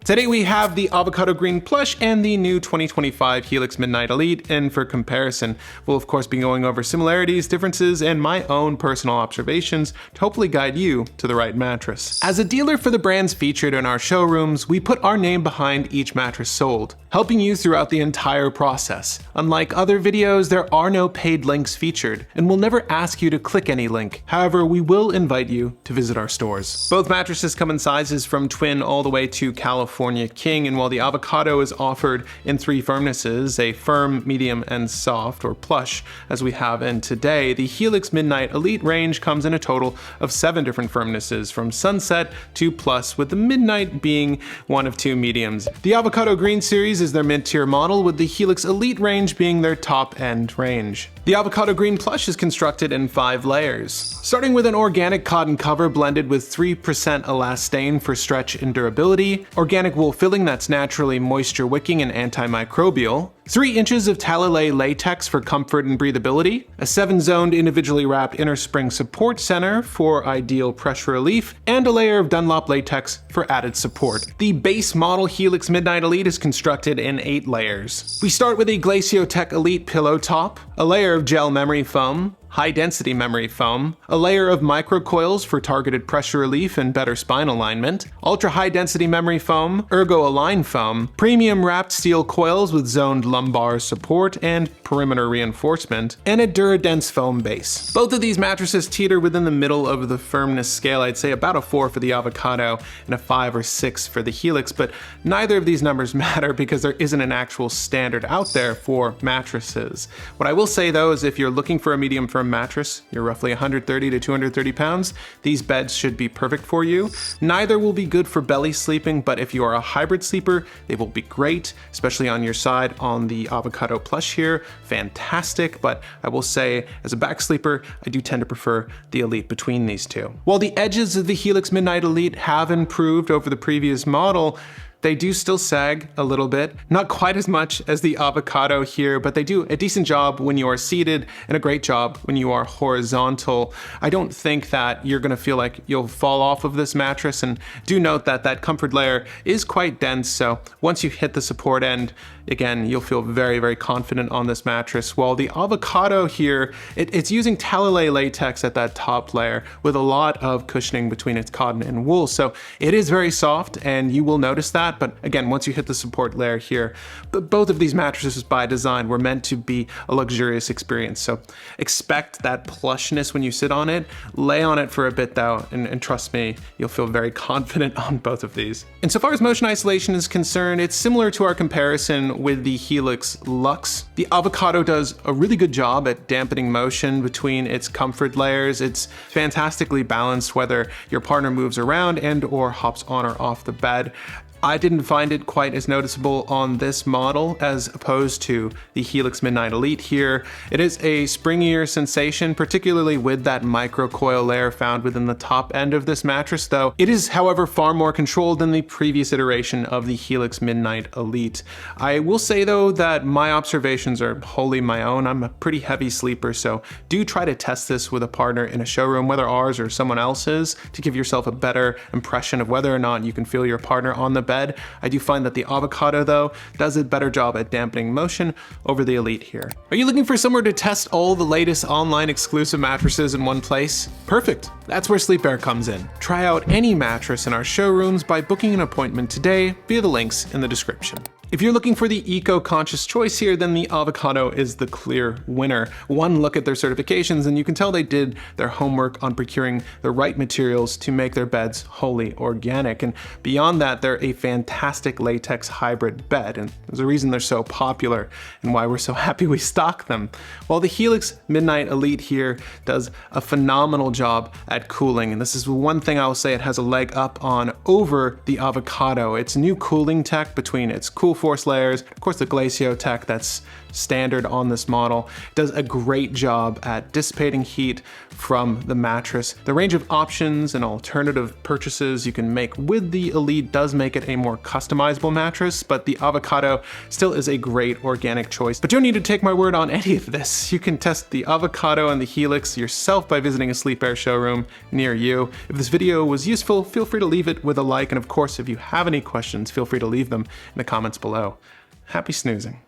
Today we have the Avocado Green Plush and the new 2025 Helix Midnight Elite, and for comparison, we'll of course be going over similarities, differences, and my own personal observations to hopefully guide you to the right mattress. As a dealer for the brands featured in our showrooms, we put our name behind each mattress sold, helping you throughout the entire process. Unlike other videos, there are no paid links featured, and we'll never ask you to click any link. However, we will invite you to visit our stores. Both mattresses come in sizes from twin all the way to California King, and while the Avocado is offered in 3 firmnesses, a firm, medium, and soft, or plush, as we have in today, the Helix Midnight Elite range comes in a total of 7 different firmnesses, from Sunset to Plus, with the Midnight being one of 2 mediums. The Avocado Green series is their mid-tier model, with the Helix Elite range being their top-end range. The Avocado Green Plush is constructed in 5 layers, starting with an organic cotton cover blended with 3% elastane for stretch and durability, organic wool filling that's naturally moisture wicking and antimicrobial, 3 inches of Talalay latex for comfort and breathability, a 7-zoned individually wrapped inner spring support center for ideal pressure relief, and a layer of Dunlop latex for added support. The base model Helix Midnight Elite is constructed in 8 layers. We start with a Glaciotech Elite pillow top, a layer of gel memory foam, high-density memory foam, a layer of microcoils for targeted pressure relief and better spine alignment, ultra-high-density memory foam, ergo-align foam, premium wrapped steel coils with zoned lumbar support and perimeter reinforcement, and a Duradense foam base. Both of these mattresses teeter within the middle of the firmness scale. I'd say about a 4 for the Avocado and a 5 or 6 for the Helix, but neither of these numbers matter because there isn't an actual standard out there for mattresses. What I will say though is if you're looking for a medium firm mattress, you're roughly 130 to 230 pounds, these beds should be perfect for you. Neither will be good for belly sleeping, but if you are a hybrid sleeper, they will be great, especially on your side on the Avocado Plush here. Fantastic, but I will say as a back sleeper, I do tend to prefer the Elite between these two. While the edges of the Helix Midnight Elite have improved over the previous model, they do still sag a little bit, not quite as much as the Avocado here, but they do a decent job when you are seated and a great job when you are horizontal. I don't think that you're gonna feel like you'll fall off of this mattress, and do note that that comfort layer is quite dense, so once you hit the support end, again, you'll feel very, very confident on this mattress. While the Avocado here, it's using Talalay latex at that top layer with a lot of cushioning between its cotton and wool, so it is very soft and you will notice that. But again, once you hit the support layer here, both of these mattresses by design were meant to be a luxurious experience. So expect that plushness when you sit on it. Lay on it for a bit though, and trust me, you'll feel very confident on both of these. And so far as motion isolation is concerned, it's similar to our comparison with the Helix Luxe. The Avocado does a really good job at dampening motion between its comfort layers. It's fantastically balanced whether your partner moves around and or hops on or off the bed. I didn't find it quite as noticeable on this model as opposed to the Helix Midnight Elite here. It is a springier sensation, particularly with that microcoil layer found within the top end of this mattress, though it is, however, far more controlled than the previous iteration of the Helix Midnight Elite. I will say though that my observations are wholly my own. I'm a pretty heavy sleeper, so do try to test this with a partner in a showroom, whether ours or someone else's, to give yourself a better impression of whether or not you can feel your partner on the bed. I do find that the Avocado though does a better job at dampening motion over the Elite here. Are you looking for somewhere to test all the latest online exclusive mattresses in one place? Perfect. That's where SleePare comes in. Try out any mattress in our showrooms by booking an appointment today via the links in the description. If you're looking for the eco-conscious choice here, then the Avocado is the clear winner. One look at their certifications and you can tell they did their homework on procuring the right materials to make their beds wholly organic. And beyond that, they're a fantastic latex hybrid bed, and there's a reason they're so popular and why we're so happy we stock them. While the Helix Midnight Elite here does a phenomenal job at cooling, and this is one thing I'll say it has a leg up on over the Avocado. Its new cooling tech between its cool force layers. Of course, the Glacio tech that's standard on this model does a great job at dissipating heat from the mattress. The range of options and alternative purchases you can make with the Elite does make it a more customizable mattress, but the Avocado still is a great organic choice. But you don't need to take my word on any of this. You can test the Avocado and the Helix yourself by visiting a SleePare showroom near you. If this video was useful, feel free to leave it with a like, and of course, if you have any questions, feel free to leave them in the comments below. Happy snoozing.